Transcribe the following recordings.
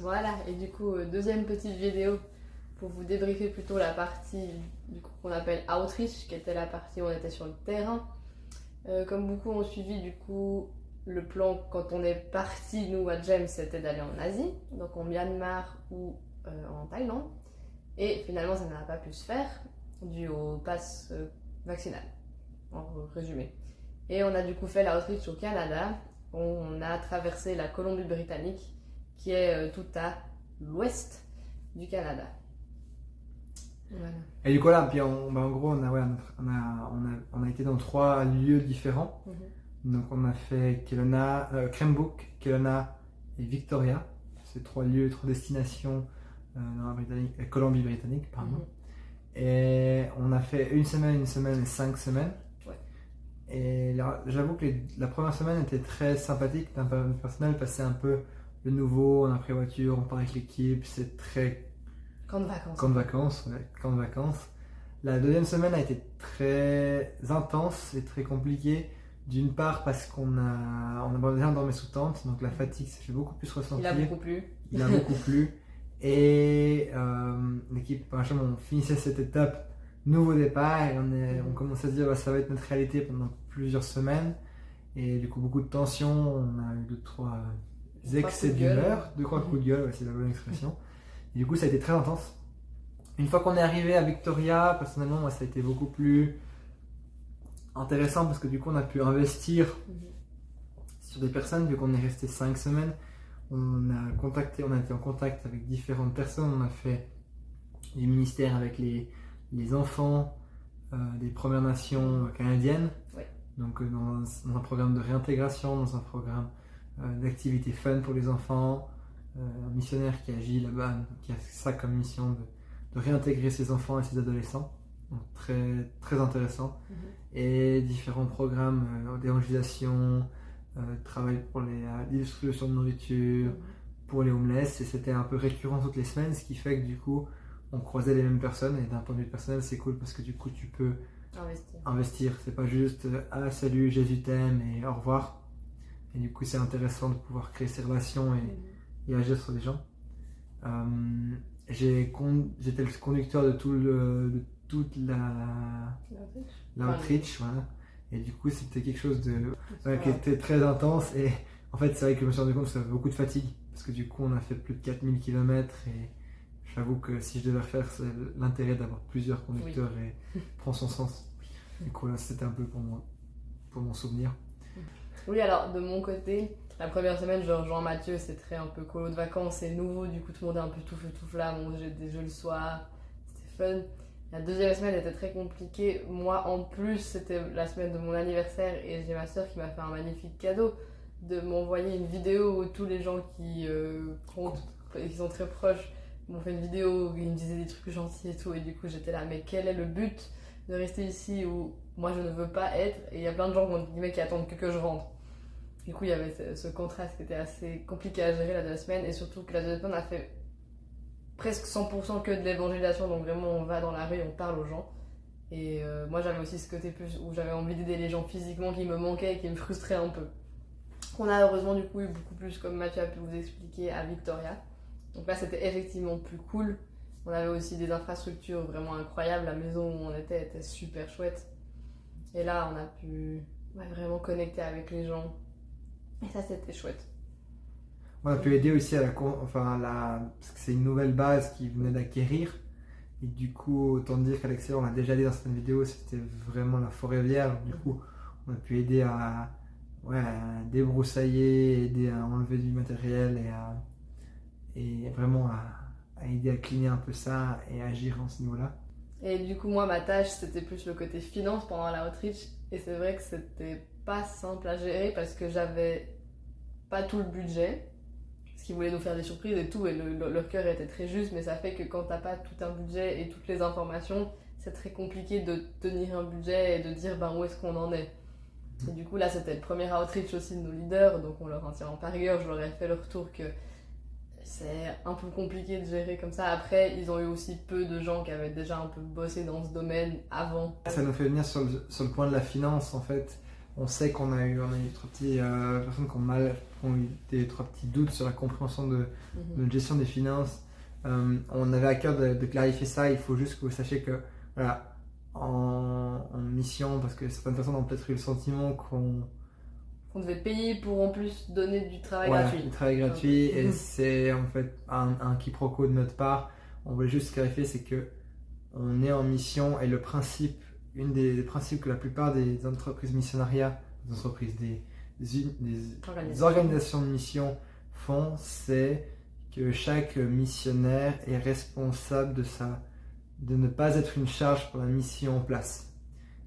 Voilà, et du coup, deuxième petite vidéo pour vous débriefer plutôt la partie du coup, qu'on appelle Outreach, qui était la partie où on était sur le terrain. Comme beaucoup ont suivi, du coup, le plan quand on est parti, nous à GEM, c'était d'aller en Asie, donc en Myanmar ou en Thaïlande. Et finalement, ça n'a pas pu se faire dû au pass vaccinal, en résumé. Et on a du coup fait la outreach au Canada. On a traversé la Colombie-Britannique, qui est tout à l'ouest du Canada. Voilà. Et du coup, là, puis en gros, on a été dans 3 lieux différents. Donc, on a fait Kelowna, Cranbrook, Kelowna et Victoria. C'est 3 lieux, 3 destinations dans la Colombie-Britannique, pardon. Et on a fait 1 semaine, 1 semaine et 5 semaines. Ouais. Et là, j'avoue que la première semaine était très sympathique d'un point de vue personnel parce que c'est un peu le nouveau, on a pris voiture, on part avec l'équipe, c'est très Camp de vacances. Camp de vacances. La deuxième semaine a été très intense et très compliquée. D'une part parce qu'on a déjà dormi sous tente, donc la fatigue s'est fait beaucoup plus ressentir. Il a beaucoup plu. Et l'équipe, on finissait cette étape nouveau départ et on commençait à se dire bah, ça va être notre réalité pendant plusieurs semaines. Et du coup beaucoup de tension, on a eu 2-3 excès d'humeur, 2-3 coups de gueule, ouais, c'est la bonne expression. Et du coup ça a été très intense. Une fois qu'on est arrivé à Victoria, personnellement moi ça a été beaucoup plus intéressant parce que du coup on a pu investir sur des personnes vu qu'on est resté 5 semaines. On a été en contact avec différentes personnes, on a fait du ministère avec les enfants des Premières Nations canadiennes, donc dans un programme de réintégration, dans un programme d'activité fun pour les enfants, un missionnaire qui agit là-bas, qui a ça comme mission de réintégrer ses enfants et ses adolescents, donc très, très intéressant, et différents programmes d'évangélisation, travail pour les distributions de nourriture, pour les homeless, et c'était un peu récurrent toutes les semaines, ce qui fait que du coup on croisait les mêmes personnes, et d'un point de vue personnel c'est cool parce que du coup tu peux investir. C'est pas juste ah salut Jésus t'aime et au revoir, et du coup c'est intéressant de pouvoir créer ces relations et agir sur les gens. J'étais le conducteur de toute l'outreach, voilà. Et du coup c'était quelque chose qui était très intense, et en fait c'est vrai que je me suis rendu compte que ça avait beaucoup de fatigue parce que du coup on a fait plus de 4000 km et j'avoue que si je devais refaire, c'est l'intérêt d'avoir plusieurs conducteurs et prend son sens. Du coup là c'était un peu pour mon souvenir. Oui, alors de mon côté, la première semaine je rejoins Mathieu, c'est très un peu colo de vacances, c'est nouveau, du coup tout le monde est un peu tout feu tout flamme, on faisait des jeux le soir, c'était fun. La deuxième semaine était très compliquée. Moi, en plus, c'était la semaine de mon anniversaire et j'ai ma soeur qui m'a fait un magnifique cadeau de m'envoyer une vidéo où tous les gens qui comptent et qui sont très proches m'ont fait une vidéo où ils me disaient des trucs gentils et tout. Et du coup, j'étais là, mais quel est le but de rester ici où moi je ne veux pas être? Et il y a plein de gens qui attendent que je rentre. Du coup, il y avait ce contraste qui était assez compliqué à gérer la deuxième semaine, et surtout que la deuxième semaine a fait presque 100% que de l'évangélisation, donc vraiment on va dans la rue, on parle aux gens. Et moi j'avais aussi ce côté plus où j'avais envie d'aider les gens physiquement qui me manquaient et qui me frustraient un peu. On a heureusement du coup eu beaucoup plus, comme Mathieu a pu vous expliquer, à Victoria. Donc là c'était effectivement plus cool. On avait aussi des infrastructures vraiment incroyables, la maison où on était super chouette. Et là on a pu vraiment connecter avec les gens. Et ça c'était chouette. On a pu aider aussi parce que c'est une nouvelle base qui venait d'acquérir. Et du coup, autant dire qu'à l'extérieur, on l'a déjà dit dans certaines vidéos, c'était vraiment la forêt vierge. Du coup, on a pu aider à débroussailler, aider à enlever du matériel et vraiment à aider à cleaner un peu ça et agir en ce niveau-là. Et du coup, moi, ma tâche, c'était plus le côté finance pendant la outreach. Et c'est vrai que c'était pas simple à gérer parce que j'avais pas tout le budget. Parce qu'ils voulaient nous faire des surprises et tout, et leur cœur était très juste, mais ça fait que quand t'as pas tout un budget et toutes les informations, c'est très compliqué de tenir un budget et de dire où est-ce qu'on en est. Et du coup là c'était le premier outreach aussi de nos leaders, donc on leur en tire en par rigueur, je leur ai fait le retour que c'est un peu compliqué de gérer comme ça. Après ils ont eu aussi peu de gens qui avaient déjà un peu bossé dans ce domaine avant. Ça nous fait venir sur le point de la finance en fait. On sait qu'on a eu 3 petites personnes qui ont eu des 3 petits doutes sur la compréhension de notre gestion des finances. On avait à cœur de clarifier ça. Il faut juste que vous sachiez que voilà, en mission, parce que certaines personnes ont peut-être eu le sentiment qu'on devait payer pour en plus donner du travail voilà, gratuit. Du travail gratuit, et c'est en fait un quiproquo de notre part. On voulait juste clarifier, c'est que on est en mission, et le principe, une des principes que la plupart des entreprises missionariat, des organisations de mission font, c'est que chaque missionnaire est responsable de ne pas être une charge pour la mission en place.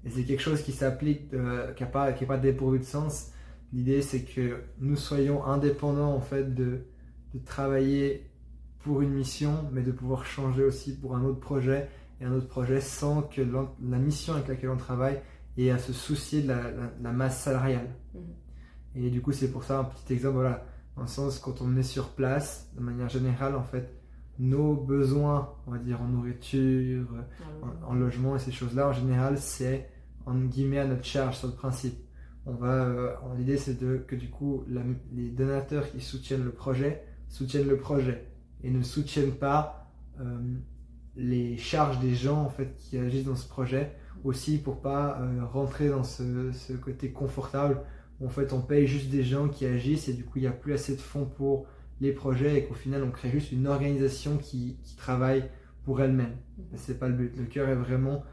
Et c'est quelque chose qui s'applique, qui n'est pas dépourvu de sens. L'idée, c'est que nous soyons indépendants en fait de travailler pour une mission, mais de pouvoir changer aussi pour un autre projet, et un autre projet sans que la mission avec laquelle on travaille ait à se soucier de la masse salariale. Et du coup, c'est pour ça un petit exemple, voilà, dans le sens, quand on est sur place, de manière générale, en fait, nos besoins, on va dire en nourriture, en logement et ces choses-là, en général, c'est en guillemets à notre charge sur le principe. L'idée, c'est que du coup, les donateurs qui soutiennent le projet et ne soutiennent pas les charges des gens en fait qui agissent dans ce projet, aussi pour pas rentrer dans ce côté confortable où en fait on paye juste des gens qui agissent, et du coup il n'y a plus assez de fonds pour les projets, et qu'au final on crée juste une organisation qui travaille pour elle-même. Mais c'est pas le but. Le cœur est vraiment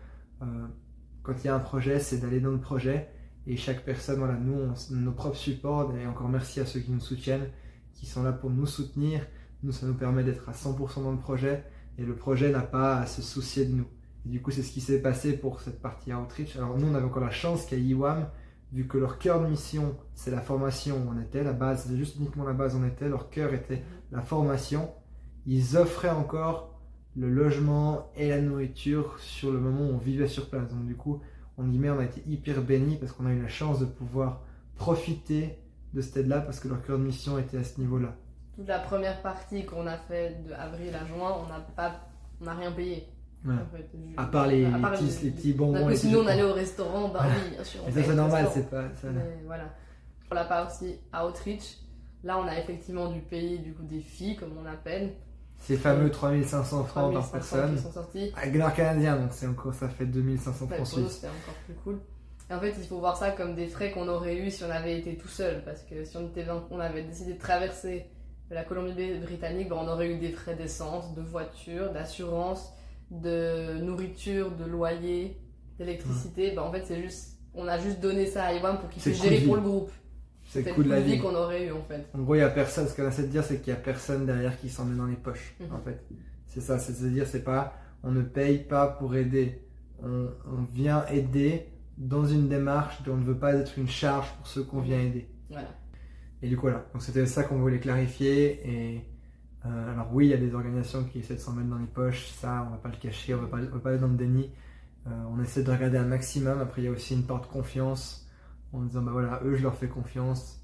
quand il y a un projet, c'est d'aller dans le projet, et chaque personne, voilà, nous on a nos propres supports, et encore merci à ceux qui nous soutiennent, qui sont là pour nous soutenir. Nous, ça nous permet d'être à 100% dans le projet, et le projet n'a pas à se soucier de nous. Et du coup, c'est ce qui s'est passé pour cette partie Outreach. Alors nous, on avait encore la chance qu'à IWAM, vu que leur cœur de mission, c'est la formation où on était, la base, c'était juste uniquement la base où on était, leur cœur était la formation, ils offraient encore le logement et la nourriture sur le moment où on vivait sur place. Donc du coup, on a été hyper bénis, parce qu'on a eu la chance de pouvoir profiter de cette aide-là, parce que leur cœur de mission était à ce niveau-là. Toute la première partie qu'on a fait de avril à juin, on n'a rien payé. Ouais. En fait, à part les petits bonbons. Sinon, on allait au restaurant, bah oui, bien sûr. Mais ça, c'est normal, c'est pas ça. Mais voilà. Pour la partie Outreach, là, on a effectivement dû payer du coup des filles, comme on appelle. Ces fameux 3500 francs par personne. Qui sont sortis. Avec l'or canadien, donc ça fait 2500 francs suisses. C'était encore plus cool. Et en fait, il faut voir ça comme des frais qu'on aurait eu si on avait été tout seul. Parce que si on avait décidé de traverser la Colombie-Britannique, on aurait eu des frais d'essence, de voiture, d'assurance, de nourriture, de loyer, d'électricité. En fait, on a juste donné ça à Iwan pour qu'il puisse gérer pour le groupe. C'est le coût de la vie qu'on aurait eu en fait. En gros, il n'y a personne. Ce qu'on essaie de dire, c'est qu'il n'y a personne derrière qui s'en met dans les poches. En fait, c'est ça. C'est-à-dire, c'est pas, on ne paye pas pour aider. On vient aider dans une démarche dont on ne veut pas être une charge pour ceux qu'on vient aider. Voilà. Et du coup, voilà. Donc, c'était ça qu'on voulait clarifier. Et alors, oui, il y a des organisations qui essaient de s'en mettre dans les poches. Ça, on ne va pas le cacher. On ne va pas aller dans le déni. On essaie de regarder un maximum. Après, il y a aussi une part de confiance en disant, bah voilà, eux, je leur fais confiance.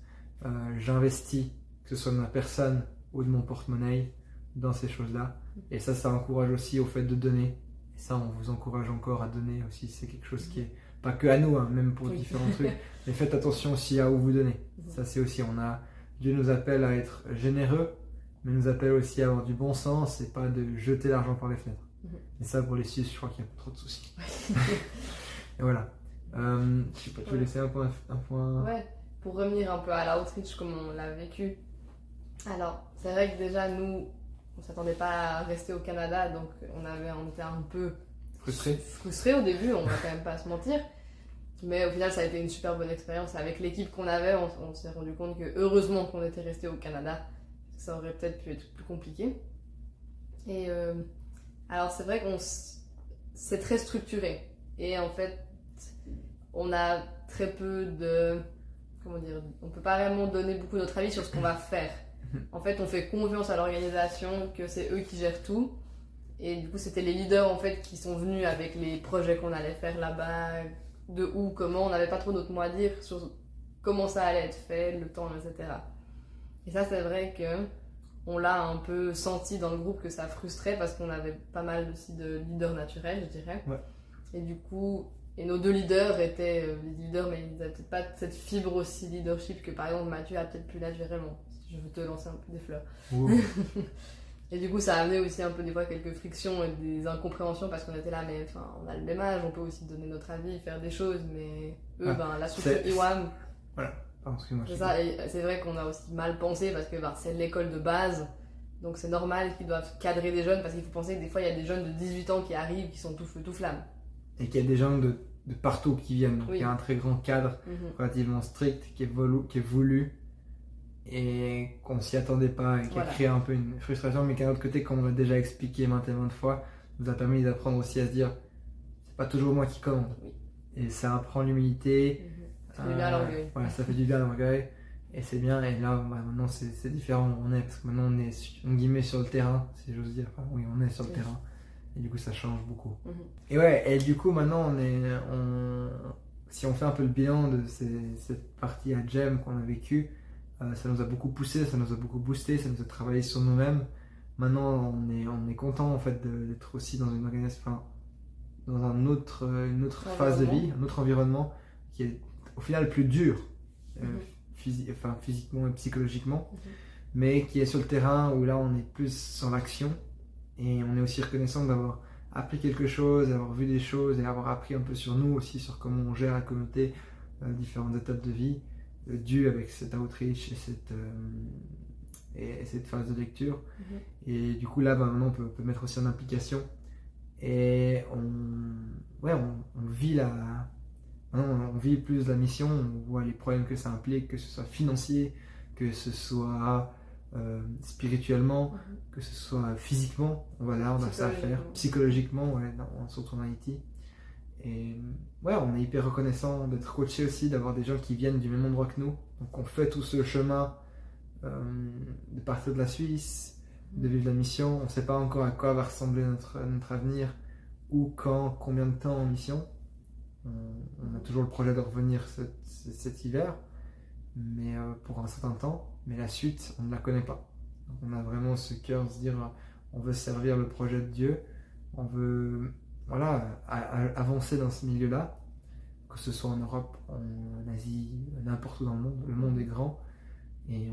J'investis, que ce soit de ma personne ou de mon porte-monnaie, dans ces choses-là. Et ça encourage aussi au fait de donner. Et ça, on vous encourage encore à donner aussi. C'est quelque chose qui est pas que à nous, hein, même pour différents trucs. Mais faites attention aussi à où vous donnez. Ça, c'est aussi, Dieu nous appelle à être généreux, mais nous appelle aussi à avoir du bon sens et pas de jeter l'argent par les fenêtres. Et ça, pour les Suisses, je crois qu'il n'y a pas trop de soucis. Et voilà. Je sais pas, tu veux laisser un point. Ouais, pour revenir un peu à l'outreach, comme on l'a vécu. Alors, c'est vrai que déjà, nous, on s'attendait pas à rester au Canada, donc on était un peu frustrés au début, on va quand même pas se mentir. Mais au final, ça a été une super bonne expérience. Avec l'équipe qu'on avait, on s'est rendu compte que heureusement qu'on était resté au Canada, ça aurait peut-être pu être plus compliqué. Et alors, c'est vrai c'est très structuré. Et en fait, on a très peu de... Comment dire, on peut pas vraiment donner beaucoup notre avis sur ce qu'on va faire. En fait, on fait confiance à l'organisation, que c'est eux qui gèrent tout. Et du coup, c'était les leaders en fait qui sont venus avec les projets qu'on allait faire là-bas, de où, comment. On n'avait pas trop notre mot à dire sur comment ça allait être fait, le temps, etc. Et ça, c'est vrai que on l'a un peu senti dans le groupe que ça frustrait parce qu'on avait pas mal aussi de leaders naturels, je dirais. Ouais. Et du coup, Et nos deux leaders étaient les leaders, mais ils n'avaient peut-être pas cette fibre aussi leadership que par exemple Mathieu a peut-être pu l'être vraiment. Si je veux te lancer un peu des fleurs. Et du coup, ça a amené aussi un peu des fois quelques frictions et des incompréhensions parce qu'on était là, mais enfin, on a le même âge, on peut aussi donner notre avis, faire des choses, mais eux, la structure IWAM. Voilà, pardon, excuse-moi. C'est ça, et c'est vrai qu'on a aussi mal pensé parce que c'est l'école de base, donc c'est normal qu'ils doivent cadrer des jeunes parce qu'il faut penser que des fois, il y a des jeunes de 18 ans qui arrivent qui sont tout feu, tout flamme. Et qu'il y a des gens de partout qui viennent, donc oui. il y a un très grand cadre relativement strict qui est voulu. Et qu'on s'y attendait pas et qui a créé un peu une frustration, mais qu'un autre côté, comme on l'a déjà expliqué maintes et maintes fois, nous a permis d'apprendre aussi à se dire c'est pas toujours moi qui commande. Oui. Et ça apprend l'humilité. Ça fait du bien à l'orgueil. Voilà, ça fait du bien à l'orgueil. Et c'est bien, et là maintenant c'est différent, parce que maintenant on est en guillemets sur le terrain, si j'ose dire. Enfin, oui, on est sur le terrain. Et du coup ça change beaucoup. Et ouais, et du coup maintenant si on fait un peu le bilan de cette partie à Gem qu'on a vécue, ça nous a beaucoup poussé, ça nous a beaucoup boosté, ça nous a travaillé sur nous-mêmes. Maintenant, on est content en fait d'être aussi dans une organisation, dans une autre phase de vie, un autre environnement qui est au final plus dur, physiquement et psychologiquement, mais qui est sur le terrain où là on est plus sur l'action et on est aussi reconnaissant d'avoir appris quelque chose, d'avoir vu des choses et avoir appris un peu sur nous aussi, sur comment on gère la communauté, différentes étapes de vie. Dû avec cet outreach et cette phase de lecture. Et du coup, là, maintenant, on peut mettre aussi en application. Et on vit on vit plus la mission, on voit les problèmes que ça implique, que ce soit financier, que ce soit spirituellement, que ce soit physiquement. On a ça à faire. Psychologiquement, surtout en Haïti. Et on est hyper reconnaissant d'être coaché aussi, d'avoir des gens qui viennent du même endroit que nous. Donc on fait tout ce chemin de partir de la Suisse, de vivre la mission. On ne sait pas encore à quoi va ressembler notre avenir, ou quand, combien de temps en mission. On a toujours le projet de revenir cet hiver, mais pour un certain temps. Mais la suite, on ne la connaît pas. Donc on a vraiment ce cœur de se dire, on veut servir le projet de Dieu, on veut avancer dans ce milieu-là, que ce soit en Europe, en Asie, n'importe où dans le monde. Le monde est grand et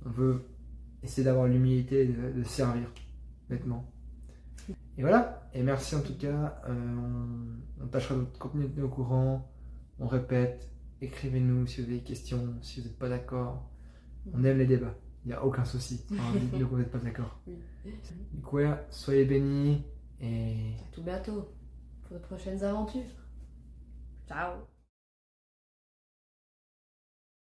on veut essayer d'avoir l'humilité de servir, bêtement. Et voilà, et merci en tout cas, on tâchera de continuer de tenir au courant, on répète, écrivez-nous si vous avez des questions, si vous n'êtes pas d'accord, on aime les débats, il n'y a aucun souci, dites-nous que vous n'êtes pas d'accord. Du coup, soyez bénis. Et à tout bientôt pour de prochaines aventures. Ciao!